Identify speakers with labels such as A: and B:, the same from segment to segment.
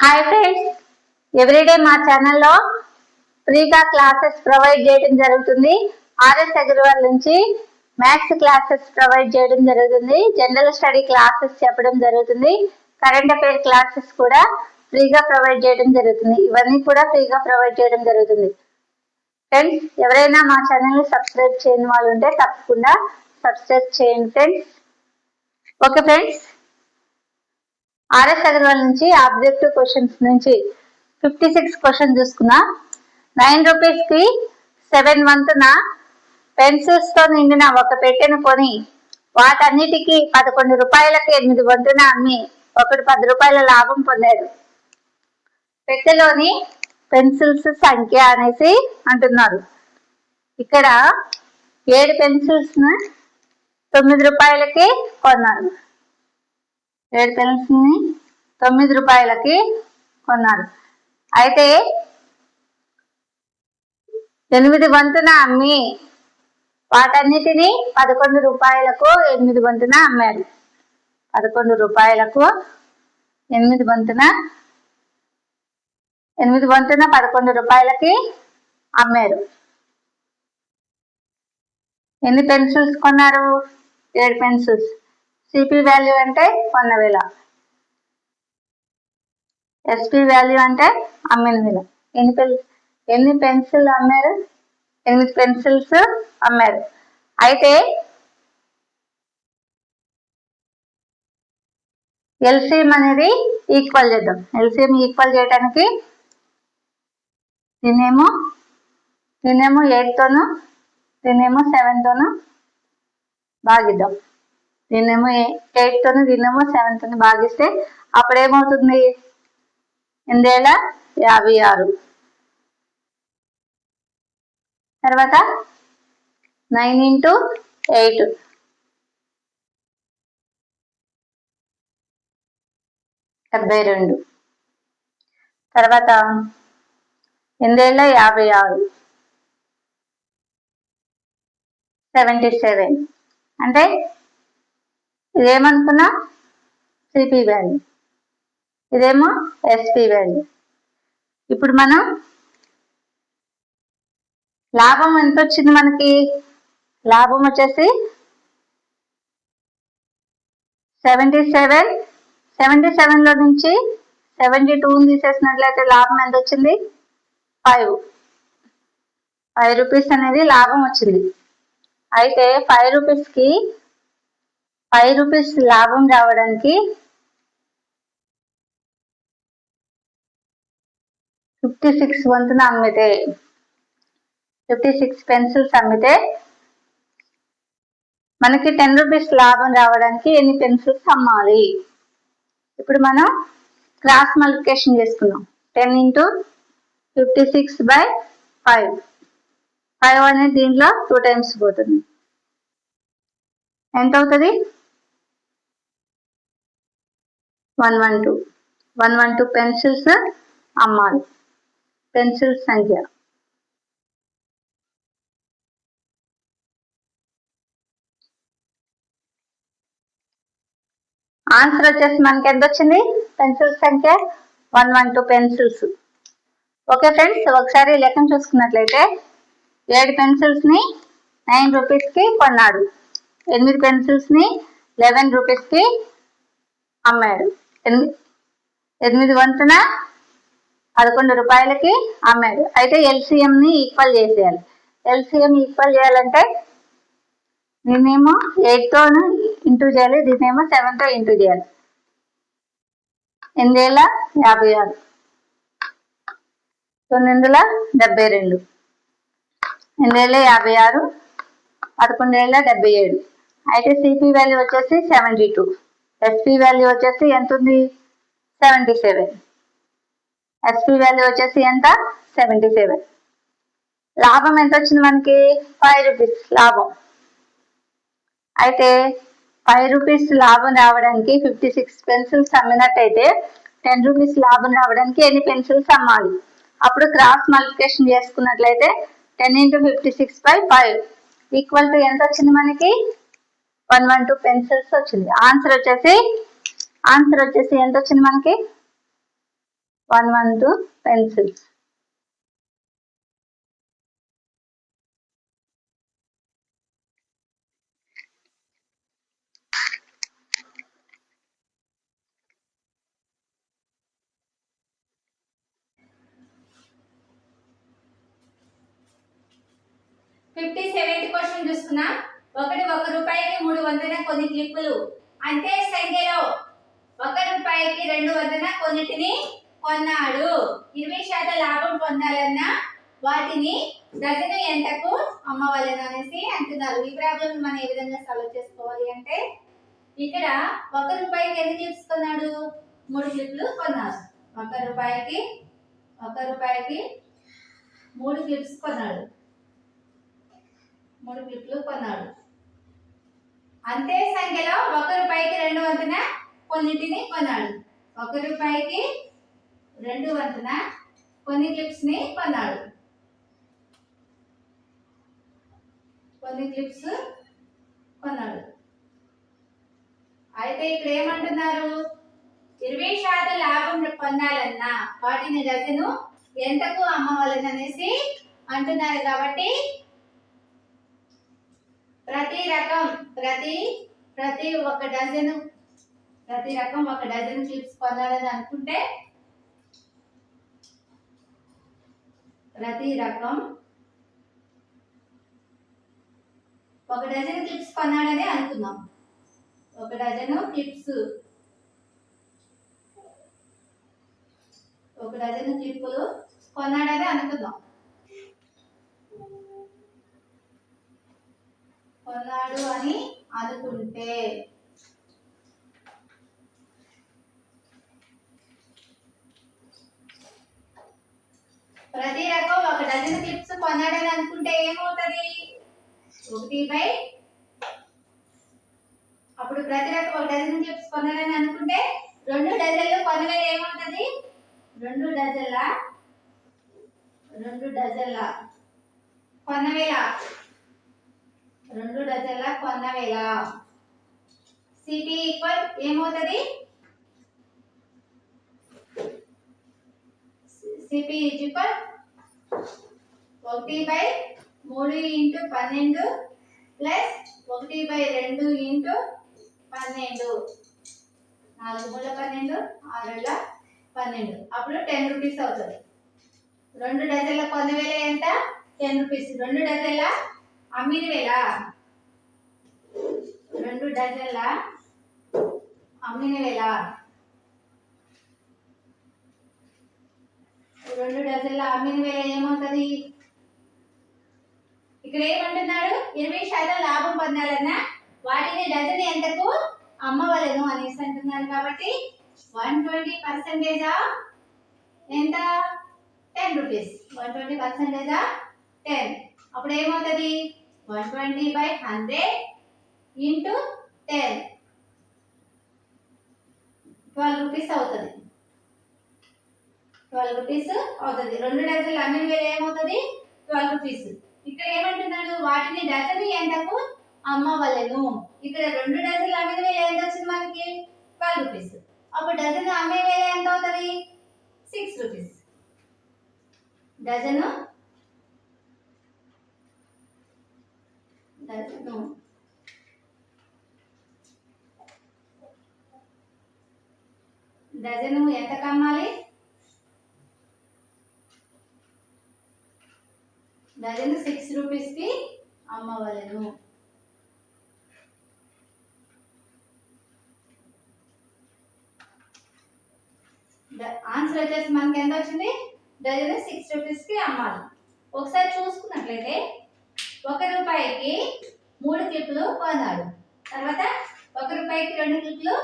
A: Hi friends, everyday మా ఛానల్లో ఫ్రీగా క్లాసెస్ ప్రొవైడ్ చేయడం జరుగుతుంది. ఆర్ఎస్ అగర్వాల్ నుంచి మ్యాథ్స్ క్లాసెస్ ప్రొవైడ్ చేయడం జరుగుతుంది. జనరల్ స్టడీ క్లాసెస్ చెప్పడం జరుగుతుంది. కరెంట్ అఫైర్ క్లాసెస్ కూడా ఫ్రీగా ప్రొవైడ్ చేయడం జరుగుతుంది. ఇవన్నీ కూడా ఫ్రీగా ప్రొవైడ్ చేయడం జరుగుతుంది. ఫ్రెండ్స్, ఎవరైనా మా ఛానల్ని సబ్స్క్రైబ్ చేయని వాళ్ళు ఉంటే తప్పకుండా సబ్స్క్రైబ్ చేయండి friends. Okay friends, RS Agarwal నుంచి ఆబ్జెక్టివ్ క్వశ్చన్స్ నుంచి 56 క్వశ్చన్ చూసుకున్నా. 9 రూపీస్ కి 7 వంతున పెన్సిల్స్ తో నిండిన ఒక పెట్టెను కొని వాటన్నిటికీ 11 రూపాయలకి 8 వంతున అమ్మి ఒకటి 10 రూపాయల లాభం పొందాడు. పెట్టెలోని పెన్సిల్స్ సంఖ్య అనేసి అంటున్నారు. ఇక్కడ 7 పెన్సిల్స్ 9 రూపాయలకి కొన్నారు. 7 పెన్స్ ని 9 రూపాయలకి కొన్నారు. అయితే 8 వంతున అమ్మి వాటన్నిటిని 11 రూపాయలకు 8 వంతున అమ్మాడు. 11 రూపాయలకు 8 వంతున 11 రూపాయలకి అమ్మారు. ఎన్ని పెన్సిల్స్ కొన్నారు? 7 పెన్సిల్స్. సిపి వాల్యూ అంటే కొన్న వేల, ఎస్పి వాల్యూ అంటే అమ్మిన వేల. ఎన్ని పెన్సిల్ అమ్మారు? 8 పెన్సిల్స్ అమ్మారు. అయితే ఎల్సిఎం అనేది ఈక్వల్ చేద్దాం. ఎల్సిఎం ఈక్వల్ చేయడానికి దీన్నేమో 8 తోను దీన్నేమో 7 తోను భాగిద్దాం. దీన్నేమో 8 తోను దీన్నేమో 7 తోను భాగిస్తే అప్పుడేమవుతుంది? 8,56. తర్వాత 9 × 8 72. తర్వాత 8,56 77. అంటే ఇదేమనుకున్నా సిపి వాల్యూ, ఇదేమో ఎస్పి వాల్యూ. ఇప్పుడు మనం లాభం ఎంత వచ్చింది మనకి? లాభం వచ్చేసి 77. 77లో నుంచి 72 తీసేసినట్లయితే లాభం ఎంత వచ్చింది? 5 రూపీస్ అనేది లాభం వచ్చింది. అయితే 5 రూపీస్కి 5 రూపీస్ లాభం రావడానికి 56 వంతున అమ్మితే 56 పెన్సిల్స్ అమ్మితే మనకి 10 రూపీస్ లాభం రావడానికి ఎన్ని పెన్సిల్స్ అమ్మాలి? ఇప్పుడు మనం క్రాస్ మల్టిప్లికేషన్ చేసుకున్నాం. 10 × 56/5. 5 అనేది దీంట్లో 2 టైమ్స్ పోతుంది. ఎంత అవుతుంది? 112 పెన్సిల్స్ అమ్మాలి. పెన్సిల్ సంఖ్య ఆన్సర్ వచ్చేసి మనకి ఎంత వచ్చింది? పెన్సిల్ సంఖ్య 112 పెన్సిల్స్. ఓకే ఫ్రెండ్స్, ఒకసారి లెక్కను చూసుకున్నట్లయితే 7 పెన్సిల్స్ ని 9 రూపీస్కి కొన్నాడు. 8 పెన్సిల్స్ ని 11 రూపీస్కి అమ్మాడు. 8 వంతున 11 రూపాయలకి అమ్మాడు. అయితే ఎల్సిఎం ని ఈక్వల్ చేసేయాలి. ఎల్సిఎం ఈక్వల్ చేయాలంటే దీన్నేమో 8 తో ఇంటూ చేయాలి, దీన్నేమో 7 తో ఇంటూ చేయాలి. 8,56 9,72 8,56 11,77. అయితే సిపి వాల్యూ వచ్చేసి 72. ఎస్పి వాల్యూ వచ్చేసి ఎంత ఉంది? 77. ఎస్పి వాల్యూ వచ్చేసి ఎంత? 77. లాభం ఎంత వచ్చింది మనకి? 5 రూపీస్ లాభం. అయితే 5 రూపీస్ లాభం రావడానికి 56 పెన్సిల్స్ అమ్మినట్టయితే 10 రూపీస్ లాభం రావడానికి ఎన్ని పెన్సిల్స్ అమ్మాలి? అప్పుడు క్రాస్ మల్టిప్లికేషన్ చేసుకున్నట్లయితే 10 × 56/5 ఈక్వల్ టు ఎంత వచ్చింది మనకి? 112 పెన్సిల్స్ వచ్చింది. ఆన్సర్ వచ్చేసి ఎంత వచ్చింది మనకి? 112 pencils.
B: క్వశ్చన్ చూస్తున్నా. 1 రూపాయికి 300 కొన్ని క్లిప్పులు అంతే సంఖ్యలో 1 రూపాయికి 200 కొన్నిటిని కొన్నాడు. 20% లాభం పొందాలన్నా వాటిని డజను ఎంతకు అమ్మవలెను అనేసి అంటున్నారు. ఈ ప్రాబ్లం మనం ఏ విధంగా సాల్వ్ చేసుకోవాలి అంటే, ఇక్కడ 1 రూపాయికి ఎన్ని క్లిప్స్ కొన్నాడు? 3 క్లిప్లు కొన్నాడు. 1 రూపాయికి 3 క్లిప్స్ కొన్నాడు. 3 క్లిప్లు కొన్నాడు. అంతే సంఖ్యలో 1 రూపాయికి 200 కొన్నిటిని కొన్నాడు. 1 రూపాయికి 200 కొన్ని క్లిప్స్ ని కొన్నాడు. కొన్ని క్లిప్స్ కొన్నాడు. అయితే ఇక్కడ ఏమంటున్నారు? 20% లాభం పొందాలన్నా వాటిని డజను ఎంతకు అమ్మవలెను అనేసి అంటున్నారు. కాబట్టి ప్రతి రకం ఒక డజన్ క్లిప్స్ కొనాలని అనుకుంటే ప్రతి రకం ఒక డజన్ క్లిప్స్ కొన్నాడని అనుకుందాం. ఒక డజన్ క్లిప్పులు కొన్నాడని అనుకుందాం. కొన్నాడు అని అనుకుంటే ప్రతి రకం ఒక డజన్ క్లిప్స్ కొన్నాడని అనుకుంటే ఏమవుతుంది? 1 అప్పుడు ప్రతి రకం ఒక డజన్ క్లిప్స్ కొన్నాడని అనుకుంటే 2 డజన్లు కొన్నవేల ఏమవుతుంది? 2 డజన్ల కొన్నవేల సిపి ఈక్వల్ ఏమవుతుంది? CP equal 1/3 × 12 plus 1/2 × 12. 4 × 12 6 12. అప్పుడు 10 రూపీస్ అవుతుంది. 2 డజన్ల కొన్నవేల ఎంత? 10 రూపీస్. 2 డజన్ల అమ్మిన వేల 2 డజన్ల అమ్మిన వేల 2 డజన్ల అమ్మిన వేల ఏమవుతుంది? ఇక్కడ ఏమంటున్నాడు? 20% లాభం పొందాలన్నా వాటిని డజన్ ఎంతకు అమ్మవలెను అనేసి అంటున్నారు. కాబట్టి 120% ఎంత? 10 రూపీస్. 120% 10. అప్పుడు ఏమవుతుంది? 120/100 × 10 12 రూపీస్ అవుతుంది. 12 రూపీస్ అవుతుంది. 2 డజన్ల అమ్మిన వేల ఏమవుతుంది? 12 రూపీస్. ఇక్కడ ఏమంటున్నాడు? వాటిని డజన్ ఎంతకు అమ్మవలెను. ఇక్కడ 2 డజన్ల అమ్మిన వేల ఎంత వచ్చింది మనకి? 12 రూపీస్. అప్పుడు డజన్ అమ్మే వేల ఎంత అవుతుంది? 6 రూపీస్. డజను ఎంతకు అమ్మాలి? డజన్ 6 రూపీస్ కి అమ్మవలెను. ఆన్సర్ వచ్చేసి మనకి ఎంత వచ్చింది? డజన్ 6 రూపీస్ కి అమ్మాలి. ఒకసారి చూసుకున్నట్లయితే 1 రూపాయికి 3 క్లిప్లు కొన్నాడు. తర్వాత 1 రూపాయికి 2 క్లిప్లు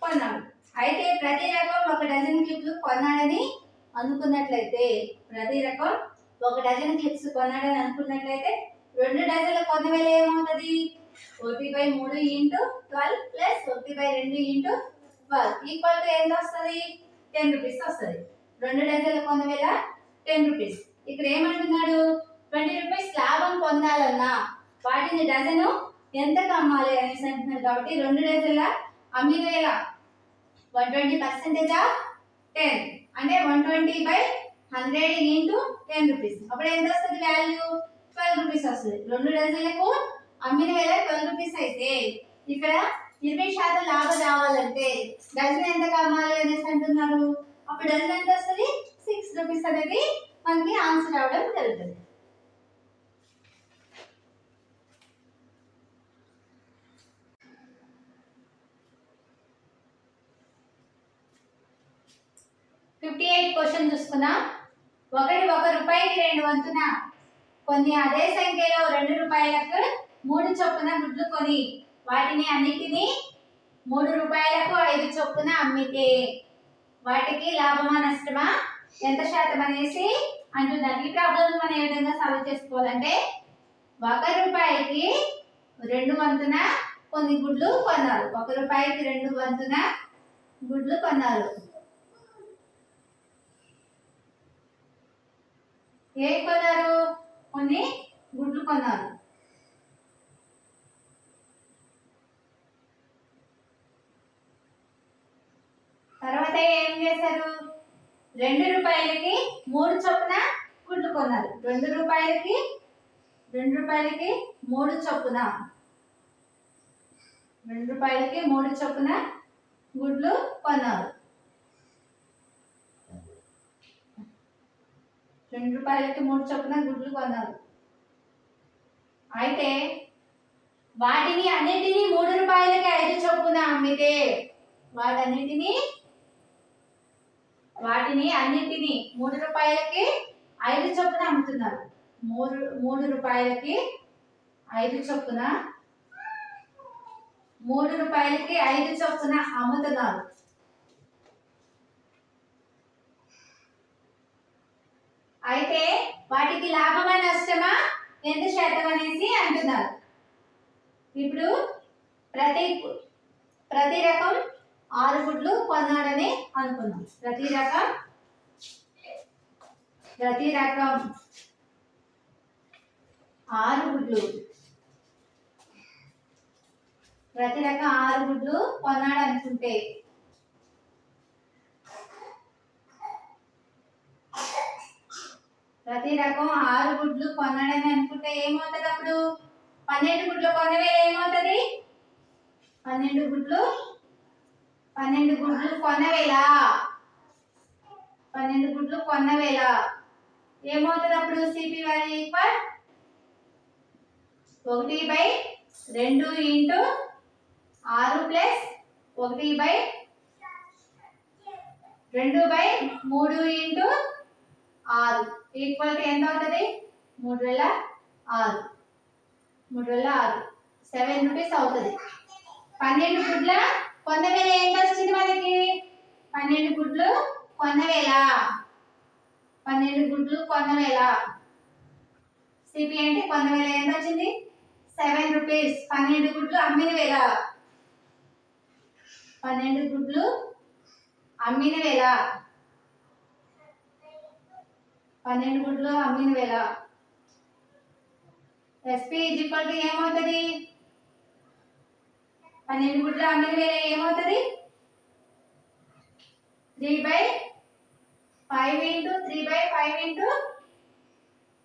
B: కొన్నాడు. అయితే ప్రతి రకం ఒక డజన్ క్లిప్లు కొన్నాడని అనుకున్నట్లయితే 2 డజన్ల కొన్నవేల ఏమవుతుంది? 1/3 × 12 ప్లస్ 1/2 × 12 ఈక్వల్ టు ఎంత వస్తుంది? 10 రూపీస్ వస్తుంది. 2 డజన్ల కొన్నవేల 10 రూపీస్. ఇక్కడ ఏమంటున్నాడు? 20 రూపీస్ లాభం పొందాలన్నా వాటిని డజను ఎంతకు అమ్మాలి అనేసి అంటున్నారు. కాబట్టి 2 డజన్ల అమ్మిన వేల 120% 10. అంటే 120/100 ఇంటూ 10 రూపీస్. అప్పుడు ఎంత వస్తుంది వాల్యూ? 12 రూపీస్ వస్తుంది. 2 డజన్లకు అమ్మిన వేళ 12 రూపీస్ అయితే ఇక్కడ 20% లాభం రావాలంటే డజన్ ఎంత కావాలి అనేసి అంటున్నారు. అప్పుడు డజన్ ఎంత వస్తుంది? 6 రూపీస్ అనేది మనకి ఆన్సర్ రావడం జరుగుతుంది. క్వశ్చన్ చూసుకున్నా. ఒక రూపాయికి 2 వంతున కొన్ని అదే సంఖ్యలో 2 రూపాయలకు 3 చొప్పున గుడ్లు కొని వాటిని అన్నిటినీ 3 రూపాయలకు 5 చొప్పున అమ్మితే వాటికి లాభమా నష్టమా ఎంత శాతం అనేసి అంటున్నారు. ఈ ప్రాబ్లం మనం ఏ విధంగా సాల్వ్ చేసుకోవాలంటే 1 రూపాయికి 2 వంతున కొన్ని గుడ్లు కొన్నారు. 1 రూపాయికి 2 వంతున గుడ్లు కొన్నారు. ఏ కొన్నారు? కొన్ని గుడ్లు కొన్నారు. తర్వాత ఏం చేశారు? 2 రూపాయలకి 3 చొప్పున గుడ్లు కొన్నారు. 2 రూపాయలకి 3 చొప్పున 2 రూపాయలకి 3 చొప్పున గుడ్లు కొన్నారు. 2 రూపాయలకి 3 చొప్పున గుడ్లు కొన్నారు. అయితే వాటిని అన్నిటినీ 3 రూపాయలకి 5 చొప్పున అమ్మితే వాటిని అన్నిటినీ 3 రూపాయలకి 5 చొప్పున అమ్ముతున్నారు. 3 రూపాయలకి 5 చొప్పున 3 రూపాయలకి 5 చొప్పున అమ్ముతున్నారు. అయితే వాటికి లాభమా నష్టమా ఎంత శాతం అనేసి అంటున్నారు. ఇప్పుడు ప్రతి రకం 6 గుడ్లు కొన్నాడని అనుకున్నాం. ప్రతి రకం 6 గుడ్లు కొన్నాడు అనుకుంటే ప్రతి రకం 6 గుడ్లు కొన్నాడని అనుకుంటే ఏమవుతుంది? అప్పుడు 12 గుడ్లు కొనవేళ ఏమవుతుంది? 12 గుడ్లు కొన్నవేళ ఏమవుతుంది? అప్పుడు CP value equal 1/2 into 6 plus 1/2/3 into 6 equal to ఎంత అవుతుంది? 3/6 7 రూపీస్ అవుతుంది. 12 గుడ్ల కొన్నవేళ ఎంత వచ్చింది మనకి? 12 గుడ్లు కొన్నవేళ సిపి అంటే కొన్నవేళ ఎంత వచ్చింది? 7 రూపీస్. 12 గుడ్లు అమ్మిన వేళ 12 గుడ్లు అమ్మిన వేళ ఎస్పి ఈక్వల్ టు ఏమవుతుంది? 12 గుడ్లు అమ్మిన వేళ ఏమవుతుంది? 3/5 ఇంటూ 3/5 ఇంటూ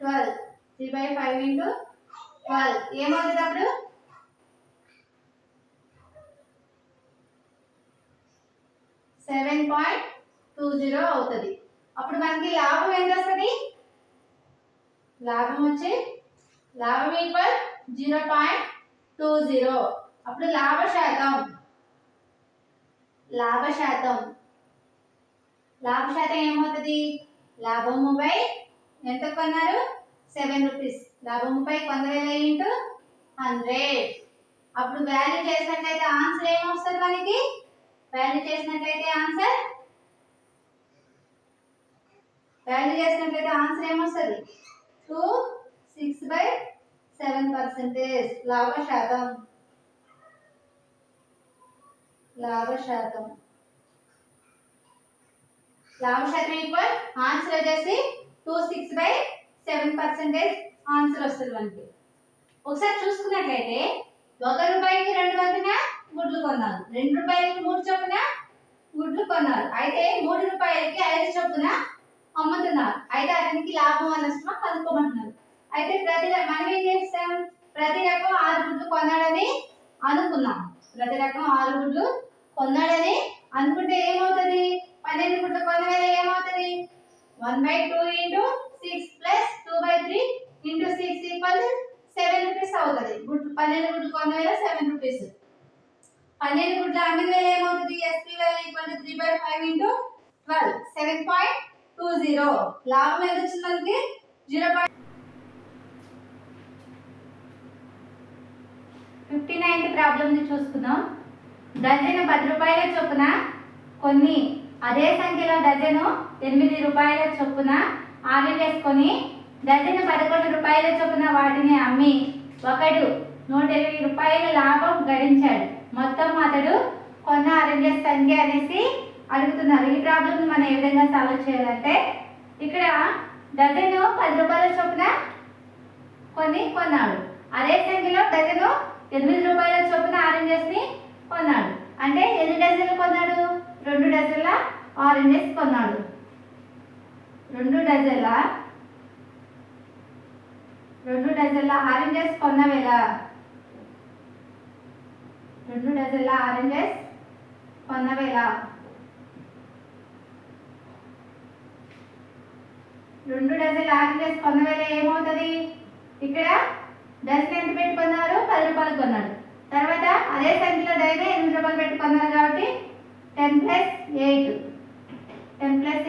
B: 12 3/5 ఇంటూ 12 ఏమవుతుంది? అప్పుడు 7.20 అవుతుంది. అప్పుడు మనకి లాభం ఎంత వస్తుంది? లాభం ఈక్వల్ 0.20. అప్పుడు లాభ శాతం ఏమవుతుంది? లాభము బై ఎంత కొన్నారు? 7 రూపీస్. లాభము బై కొన్నవేళ ఇంటూ 100. అప్పుడు వాల్యూ చేసినట్లయితే ఆన్సర్ ఏమొస్తుంది మనకి? వాల్యూ చేసినట్లయితే ఆన్సర్ ఏమొస్తుంది? 6/7%. లాభ శాతం ఈక్వల్ ఆన్సర్ వచ్చేసి 6/7% ఆన్సర్ వస్తుంది మనకి. ఒకసారి చూసుకున్నట్లయితే 1 రూపాయికి 2 వంతున గుడ్లు కొన్నాను. 2 రూపాయలకి 3 చొప్పున గుడ్లు కొన్నారు. అయితే 3 రూపాయలకి 5 చొప్పున అమ్ముతున్నారు. అయితే అతనికి లాభం నష్టమా కనుక్కోమంటున్నారు. అయితే మనం ఏం చేస్తాం, ప్రతి రకం 6 గుడ్లు కొన్నాడని అనుకున్నాం. ప్రతి రకం 6 గుడ్లు కొన్నాడని అనుకుంటే ఏమవుతుంది, 12 గుడ్లు కొన్న వేళ ఏమవుతుంది, 1/2 into 6 plus 2/3 into 6 equal 7 rupees అవుతుంది. 12 గుడ్లు కొన్న వేళ 7 రూపీస్. 12 గుడ్ల అమ్మిన వేళ ఏమవుతుంది, SP value equal to 3/5 into 12 7.20. లాభం ఎంత వచ్చింది మనకి 0. 59th ప్రాబ్లం ని చూసుకుందాం. డజను 10 రూపాయల చొప్పున కొన్ని అదే సంఖ్యలో డజను 8 రూపాయల చొప్పున ఆర్డర్ చేసుకొని డజను 11 రూపాయల చొప్పున వాటిని అమ్మి ఒకడు 120 రూపాయల లాభం గడించాడు. మొత్తం అతడు కొన్న ఆరెంజెస్ సంఖ్య అనేసి అడుగుతున్నారు. ఈ ప్రాబ్లం మనం ఏ విధంగా సాల్వ్ చేయాలంటే, ఇక్కడ డజను 10 రూపాయల చొప్పున కొన్నాడు. అదే సంఖ్యలో డజను 8 రూపాయల చొప్పున ఆరెంజెస్ ని కొన్నాడు. అంటే ఎన్ని డజన్లు కొన్నాడు, 2 డజన్ల ఆరెంజెస్ కొన్నాడు. 2 డజన్ల ఆరెంజెస్ కొన్న వేళ 2 డజన్ల ఆరెంజెస్ కొన్న వేళ 2 డజన్ల ఆరెంజెస్ కొన్న వేళ ఏమవుతుంది, ఇక్కడ డజన్ ఎంత పెట్టి కొన్నారు, 10 రూపాయలు కొన్నాడు. తర్వాత అదే సంఖ్యలో డజన్ 8 రూపాయలు పెట్టి కొన్నారు కాబట్టి 10 +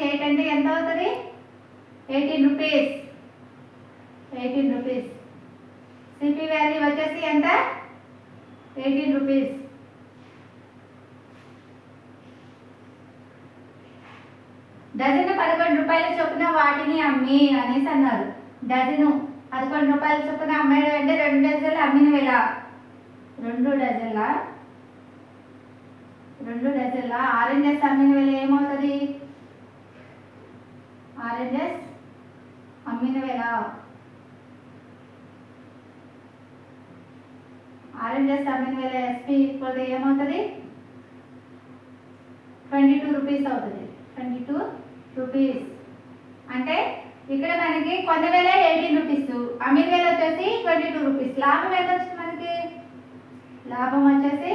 B: 8 అంటే ఎంత అవుతుంది, 18 రూపీస్. 18 రూపీస్. సిపి వాల్యూ వచ్చేసి ఎంత, 18 రూపీస్. డజను 11 రూపాయల చొప్పున వాటిని అమ్మి అనేసి అన్నారు. డజను 11 రూపాయల చొప్పున అమ్మాడు అంటే 2 డజన్లు అమ్మిన వేళ 2 డజన్ల ఆరెంజెస్ అమ్మిన వేళ ఏమవుతుంది, ఆరెంజెస్ అమ్మిన వేళ SP ఈక్వల్ ఏమవుతుంది, 22 రూపీస్ అవుతుంది. 22 రూపీస్. అంటే ఇక్కడ మనకి కొన్న వేళ 18 రూపీస్, అమ్మిన వేళ వచ్చేసి 22 రూపీస్. లాభం ఎంత వచ్చింది మనకి, లాభం వచ్చేసి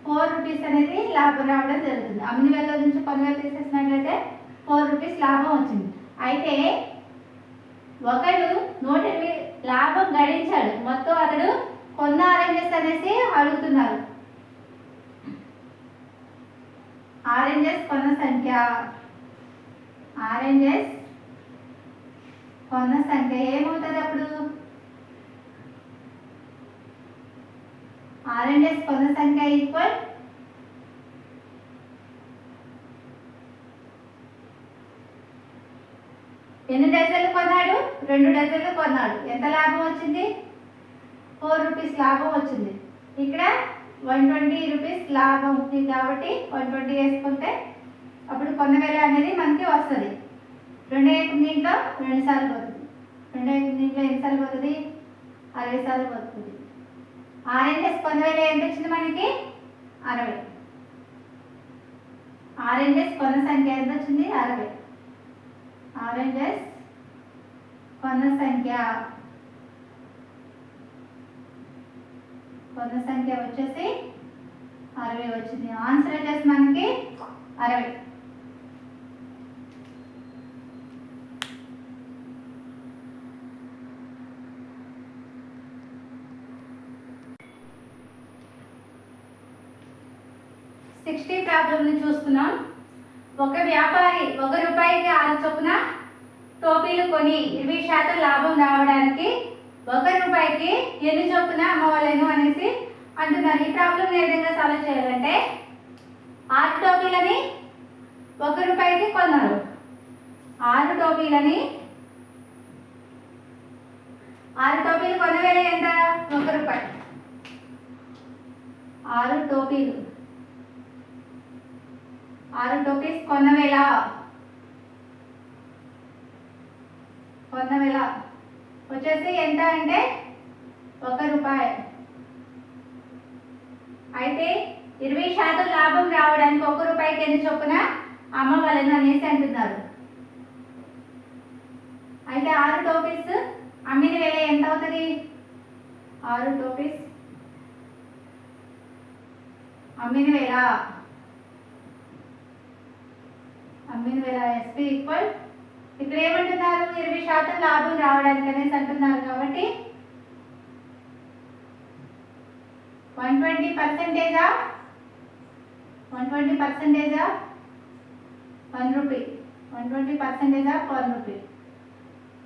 B: 4 రూపీస్ అనేది లాభం రావడం జరుగుతుంది. అమ్మిన వేళ నుంచి కొన్న వేళ తీసేసినట్లయితే 4 రూపీస్ లాభం వచ్చింది. అయితే ఒకడు 120 లాభం గడించాడు. మొత్తం అతడు కొన్న ఆరెంజెస్ అనేసి అడుగుతున్నారు. ఆరెంజెస్ కొన్న సంఖ్య ఏమవుతుంది అప్పుడు, ఆరెంజెస్ కొన్న సంఖ్య ఈక్వల్ ఎన్ని డజన్లు కొన్నాడు, 2 డజన్లు కొన్నాడు. ఎంత లాభం వచ్చింది, 4 రూపీస్ లాభం వచ్చింది. ఇక్కడ 120 రూపీస్ లాభం ఉంది కాబట్టి 120 వేసుకుంటే అప్పుడు కొన్న వేళ అనేది మనకి వస్తుంది. 2 దీంట్లో 2 సార్లు పోతుంది. 2 దీంట్లో ఎన్నిసార్లు పోతుంది, 60 సార్లు పోతుంది. ఆరెంజెస్ కొన్న వేళ ఎంత వచ్చింది మనకి, 60. ఆరెంజెస్ కొన్న సంఖ్య ఎంత వచ్చింది, 60. ఆరెంజెస్ కొన్న సంఖ్య వచ్చేసి 60 వచ్చింది. ఆన్సర్ వచ్చేసి మనకి 60. ప్రాబ్లం ని చూస్తున్నాం. ఒక వ్యాపారి 1 రూపాయికి 6 చొప్పున టోపీలు కొని 20% లాభం రావడానికి 1 రూపాయికి ఎన్ని చొప్పున అమ్మవలేను అనేసి అంటున్నారు. ఈ ప్రాబ్లం ఏ విధంగా సాల్వ్ చేయాలంటే, 6 టోపీలని 1 రూపాయికి కొన్నారు. 6 టోపీలు కొన్న వేళ ఎంత, 1 రూపాయి. 6 టోపీస్ కొన్న వేళ వచ్చేసి ఎంత అంటే 1 రూపాయి. అయితే 20% లాభం రావడానికి 1 రూపాయి రూపాయికి ఎన్ని చొప్పున అమ్మవలను అనేసి అంటున్నారు. అయితే 6 టోపీస్ అమ్మిన వేల ఎంత అవుతుంది? 6 టోపీస్ అమ్మిన వేల ఎస్పీ ఈక్వల్ ఇక్కడ ఏమంటున్నారు? 20% లాభం రావడానికి అనేసి అంటున్నారు. కాబట్టి 120% of 120% of 1 rupee 120% of 1 rupee.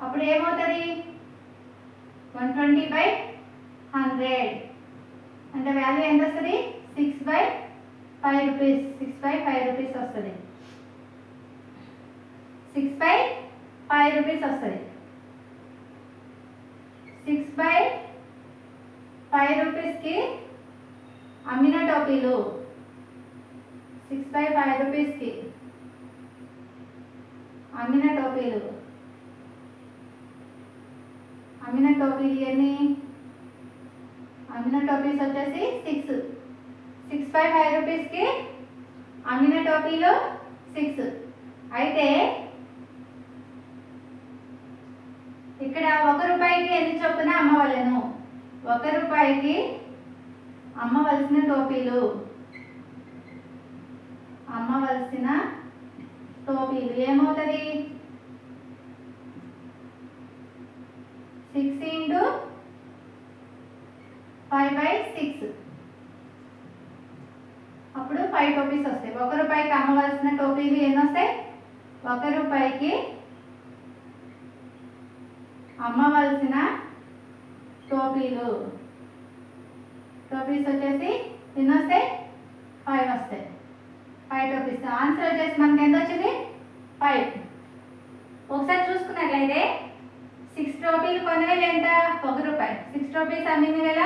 B: అప్పుడు ఏమవుతుంది? 120/100 అంటే వాల్యూ ఎంత వస్తుంది? 6/5 రూపీస్. 6/5 రూపీస్ వస్తుంది. 6/5 రూపీస్ వస్తుంది. 6/5 రూపీస్కి అమ్మిన టోపీలు 6/5 రూపీస్కి అమ్మిన టోపీలు ఎన్ని? అమ్మిన టోపీస్ వచ్చేసి 6. 6/5 రూపీస్కి అమ్మిన టోపీలు 6. అయితే ఇక్కడ 1 రూపాయికి ఎన్ని చొప్పున అమ్మవలను? 1 రూపాయికి అమ్మవలసిన టోపీలు ఏమవుతుంది? 6 × 5/6 అప్పుడు 5 టోపీస్ వస్తాయి. 1 రూపాయికి అమ్మవలసిన టోపీలు ఎన్ని వస్తాయి? 1 రూపాయికి అమ్మవలసిన టోపీస్ వచ్చేసి ఎన్ని వస్తాయి? 5 వస్తాయి. 5 టోపీస్. ఆన్సర్ వచ్చేసి మనకి ఎంత వచ్చింది? 5. ఒకసారి చూసుకున్నట్లయితే 6 టోపీలు కొనవేలు ఎంత? 1 రూపాయి. 6 టోపీస్ అమ్మిన వేల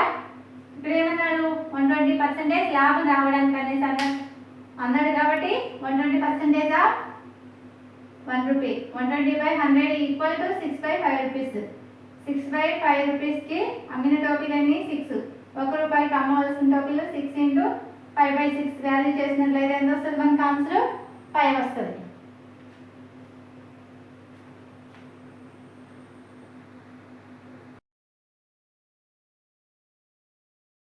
B: ఇక్కడ ఏమన్నాడు? 120% లాభం రావడానికి అనేసి అన్నాడు. కాబట్టి 120% of 1 rupee 120/100 equal to 6/5 rupees. 6/5 రూపీస్కి అమ్మిన టోపీలు అన్ని 6. 1 రూపాయికి అమ్మవలసిన టోపీలు 6 × 5/6 వాల్యూ చేసినట్లయితే ఎంత వస్తుంది? మనకు ఆన్సర్ 5 వస్తుంది.